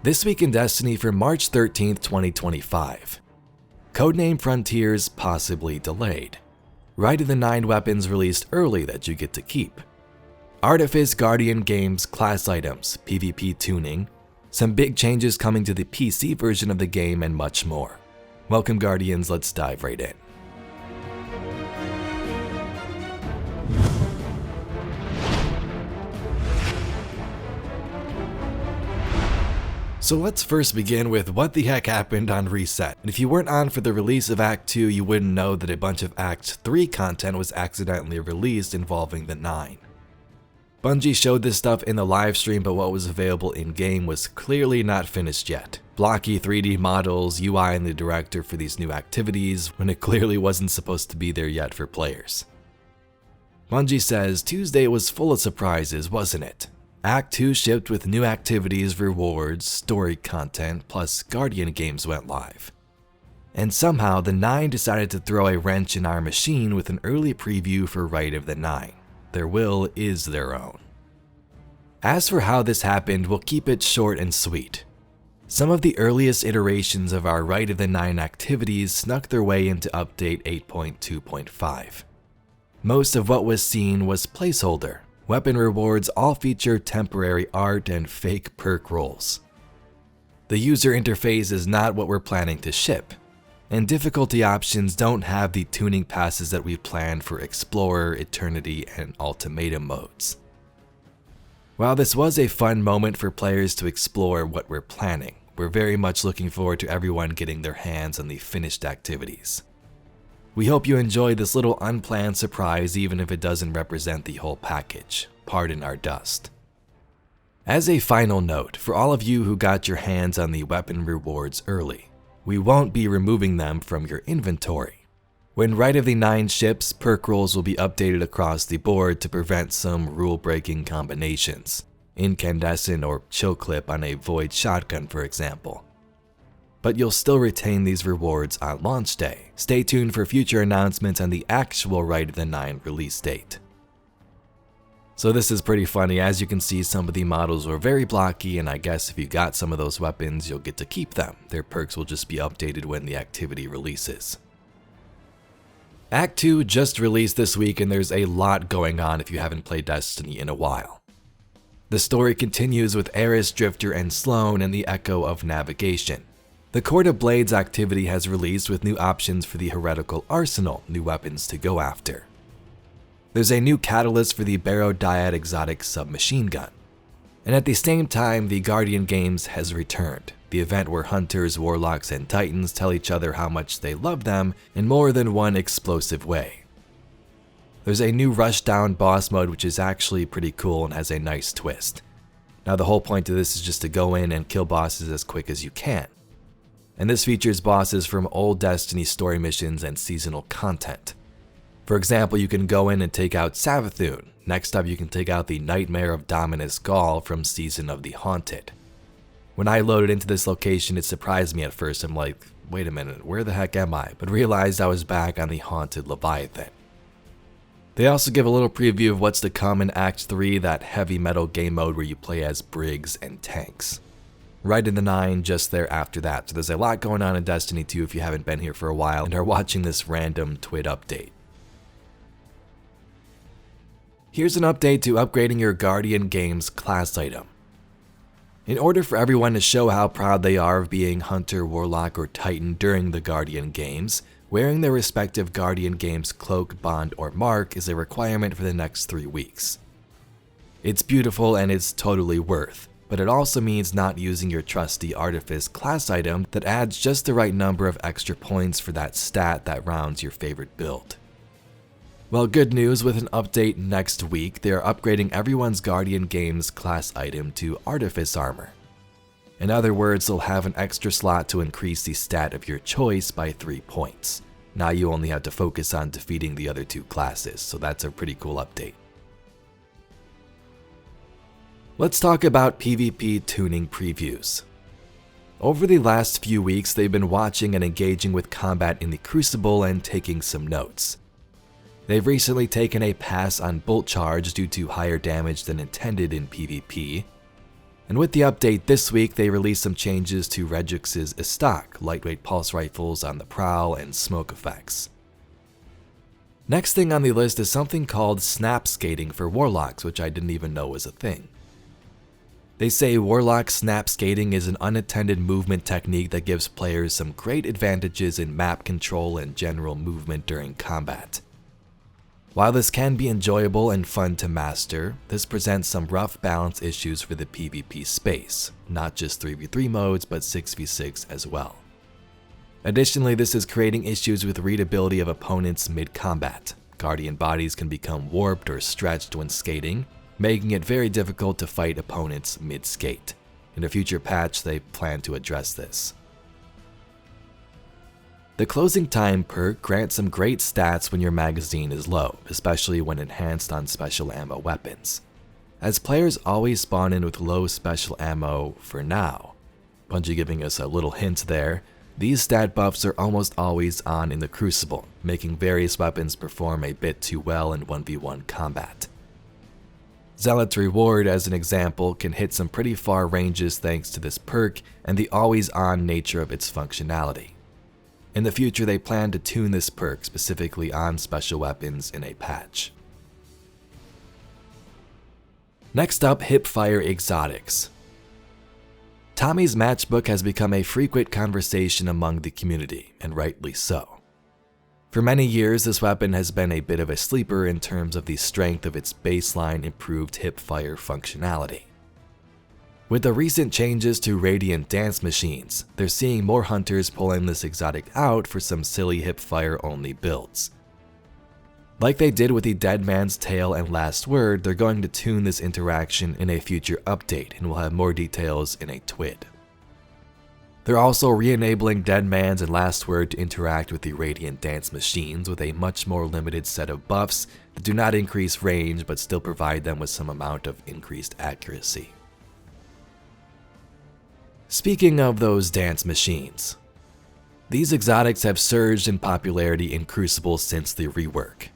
This week in Destiny for March 13th, 2025. Codename Frontiers possibly delayed. Rite of the Nine weapons released early that you get to keep. Artifice Guardian Games class items, PvP tuning, some big changes coming to the PC version of the game, and much more. Welcome Guardians, let's dive right in. So let's first begin with what the heck happened on Reset. And if you weren't on for the release of Act 2, you wouldn't know that a bunch of Act 3 content was accidentally released involving the Nine. Bungie showed this stuff in the livestream, but what was available in-game was clearly not finished yet. Blocky 3D models, UI, and the director for these new activities, when it clearly wasn't supposed to be there yet for players. Bungie says, Tuesday was full of surprises, wasn't it? Act 2 shipped with new activities, rewards, story content, plus Guardian games went live. And somehow the Nine decided to throw a wrench in our machine with an early preview for Rite of the Nine. Their will is their own. As for how this happened, we'll keep it short and sweet. Some of the earliest iterations of our Rite of the Nine activities snuck their way into Update 8.2.5. Most of what was seen was placeholder. Weapon rewards all feature temporary art and fake perk rolls. The user interface is not what we're planning to ship, and difficulty options don't have the tuning passes that we've planned for Explorer, Eternity, and Ultimatum modes. While this was a fun moment for players to explore what we're planning, we're very much looking forward to everyone getting their hands on the finished activities. We hope you enjoy this little unplanned surprise even if it doesn't represent the whole package. Pardon our dust. As a final note, for all of you who got your hands on the weapon rewards early, we won't be removing them from your inventory. When Rite of the Nine ships, perk rolls will be updated across the board to prevent some rule-breaking combinations. Incandescent or chill clip on a void shotgun, for example. But you'll still retain these rewards on launch day. Stay tuned for future announcements on the actual Rite of the Nine release date. So this is pretty funny. As you can see, some of the models were very blocky, and I guess if you got some of those weapons, you'll get to keep them. Their perks will just be updated when the activity releases. Act 2 just released this week, and there's a lot going on if you haven't played Destiny in a while. The story continues with Eris, Drifter, and Sloan and the Echo of Navigation. The Court of Blades activity has released with new options for the Heretical Arsenal, new weapons to go after. There's a new catalyst for the Barodiad exotic submachine gun. And at the same time, the Guardian Games has returned, the event where hunters, warlocks, and titans tell each other how much they love them in more than one explosive way. There's a new rushdown boss mode which is actually pretty cool and has a nice twist. Now the whole point of this is just to go in and kill bosses as quick as you can. And this features bosses from old Destiny story missions and seasonal content. For example, you can go in and take out Savathun. Next up, you can take out the Nightmare of Dominus Gaul from Season of the Haunted. When I loaded into this location, it surprised me at first. I'm like, wait a minute, where the heck am I? But realized I was back on the Haunted Leviathan. They also give a little preview of what's to come in Act 3, that heavy metal game mode where you play as Briggs and tanks. Rite of the Nine just there after that, so there's a lot going on in Destiny 2 if you haven't been here for a while and are watching this random Twit update. Here's an update to upgrading your Guardian Games class item. In order for everyone to show how proud they are of being Hunter, Warlock, or Titan during the Guardian Games, wearing their respective Guardian Games cloak, bond, or mark is a requirement for the next 3 weeks. It's beautiful and it's totally worth. But it also means not using your trusty Artifice class item that adds just the right number of extra points for that stat that rounds your favorite build. Well, good news, with an update next week, they are upgrading everyone's Guardian Games class item to Artifice Armor. In other words, they'll have an extra slot to increase the stat of your choice by 3 points. Now you only have to focus on defeating the other 2 classes, so that's a pretty cool update. Let's talk about PvP tuning previews. Over the last few weeks, they've been watching and engaging with combat in the Crucible and taking some notes. They've recently taken a pass on Bolt Charge due to higher damage than intended in PvP, And with the update this week, they released some changes to Redrix's stock, lightweight pulse rifles on the prowl, and smoke effects. Next thing on the list is something called snap skating for Warlocks, which I didn't even know was a thing. They say Warlock snap skating is an unattended movement technique that gives players some great advantages in map control and general movement during combat. While this can be enjoyable and fun to master, this presents some rough balance issues for the PvP space, not just 3v3 modes but 6v6 as well. Additionally, this is creating issues with readability of opponents mid-combat. Guardian bodies can become warped or stretched when skating, making it very difficult to fight opponents mid-skate. In a future patch, they plan to address this. The closing time perk grants some great stats when your magazine is low, especially when enhanced on special ammo weapons. As players always spawn in with low special ammo for now, Bungie giving us a little hint there, these stat buffs are almost always on in the Crucible, making various weapons perform a bit too well in 1v1 combat. Zealot's Reward, as an example, can hit some pretty far ranges thanks to this perk and the always-on nature of its functionality. In the future, they plan to tune this perk specifically on special weapons in a patch. Next up, hipfire exotics. Tommy's matchbook has become a frequent conversation among the community, and rightly so. For many years, this weapon has been a bit of a sleeper in terms of the strength of its baseline improved hipfire functionality. With the recent changes to Radiant dance machines, they're seeing more hunters pulling this exotic out for some silly hipfire only builds. Like they did with the Dead Man's Tale and Last Word, they're going to tune this interaction in a future update, and we'll have more details in a TWID. They're also re-enabling Dead Man's and Last Word to interact with the Radiant dance machines with a much more limited set of buffs that do not increase range but still provide them with some amount of increased accuracy. Speaking of those dance machines, these exotics have surged in popularity in Crucible since the rework,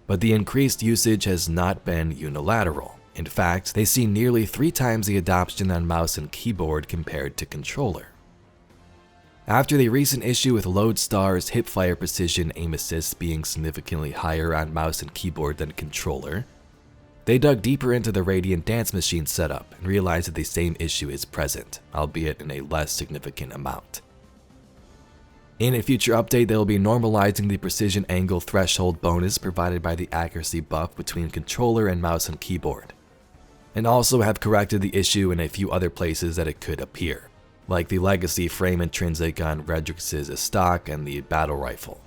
but the increased usage has not been unilateral. In fact, they see nearly 3 times the adoption on mouse and keyboard compared to controller. After the recent issue with Lodestar's hipfire precision aim assist being significantly higher on mouse and keyboard than controller, they dug deeper into the Radiant dance machine setup and realized that the same issue is present, albeit in a less significant amount. In a future update, they will be normalizing the precision angle threshold bonus provided by the accuracy buff between controller and mouse and keyboard, and also have corrected the issue in a few other places that it could appear, like the legacy frame intrinsic on Redrix's stock and the battle rifle.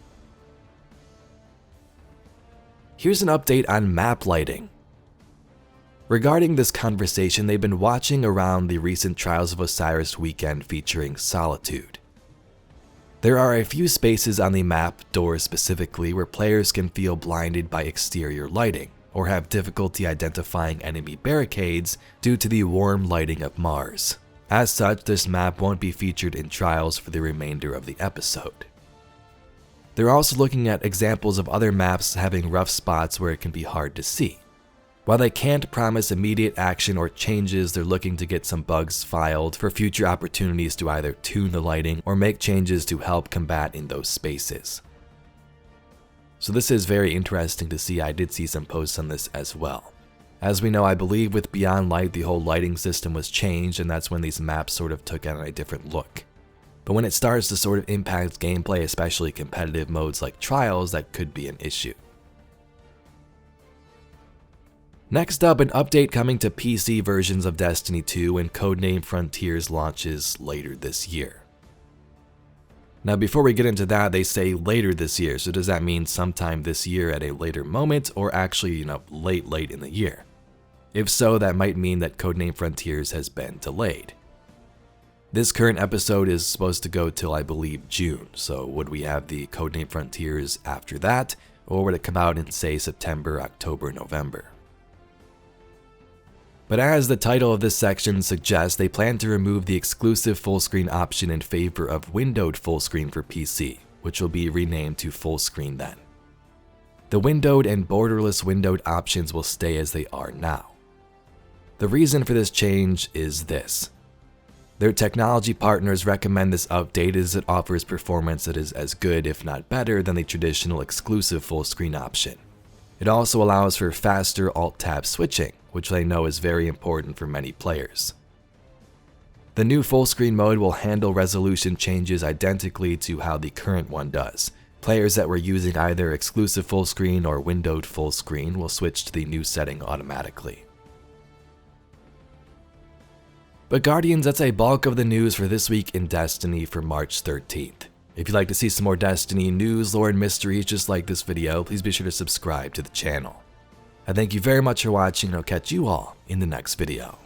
Here's an update on map lighting. Regarding this conversation, they've been watching around the recent Trials of Osiris weekend featuring Solitude. There are a few spaces on the map, doors specifically, where players can feel blinded by exterior lighting, or have difficulty identifying enemy barricades due to the warm lighting of Mars. As such, this map won't be featured in Trials for the remainder of the episode. They're also looking at examples of other maps having rough spots where it can be hard to see. While they can't promise immediate action or changes, they're looking to get some bugs filed for future opportunities to either tune the lighting or make changes to help combat in those spaces. So this is very interesting to see. I did see some posts on this as well. As we know, I believe with Beyond Light, the whole lighting system was changed, and that's when these maps sort of took on a different look. But when it starts to sort of impact gameplay, especially competitive modes like Trials, that could be an issue. Next up, an update coming to PC versions of Destiny 2 when Codename Frontiers launches later this year. Now before we get into that, they say later this year, so does that mean sometime this year at a later moment, or actually, late in the year? If so, that might mean that Codename Frontiers has been delayed. This current episode is supposed to go till, I believe, June, so would we have the Codename Frontiers after that, or would it come out in, say, September, October, November? But as the title of this section suggests, they plan to remove the exclusive full screen option in favor of windowed full screen for PC, which will be renamed to full screen then. The windowed and borderless windowed options will stay as they are now. The reason for this change is this. Their technology partners recommend this update as it offers performance that is as good if not better than the traditional exclusive full screen option. It also allows for faster Alt-Tab switching, which they know is very important for many players. The new full screen mode will handle resolution changes identically to how the current one does. Players that were using either exclusive full screen or windowed full screen will switch to the new setting automatically. But Guardians, that's a bulk of the news for this week in Destiny for March 13th. If you'd like to see some more Destiny news, lore, and mysteries just like this video, please be sure to subscribe to the channel. I thank you very much for watching, and I'll catch you all in the next video.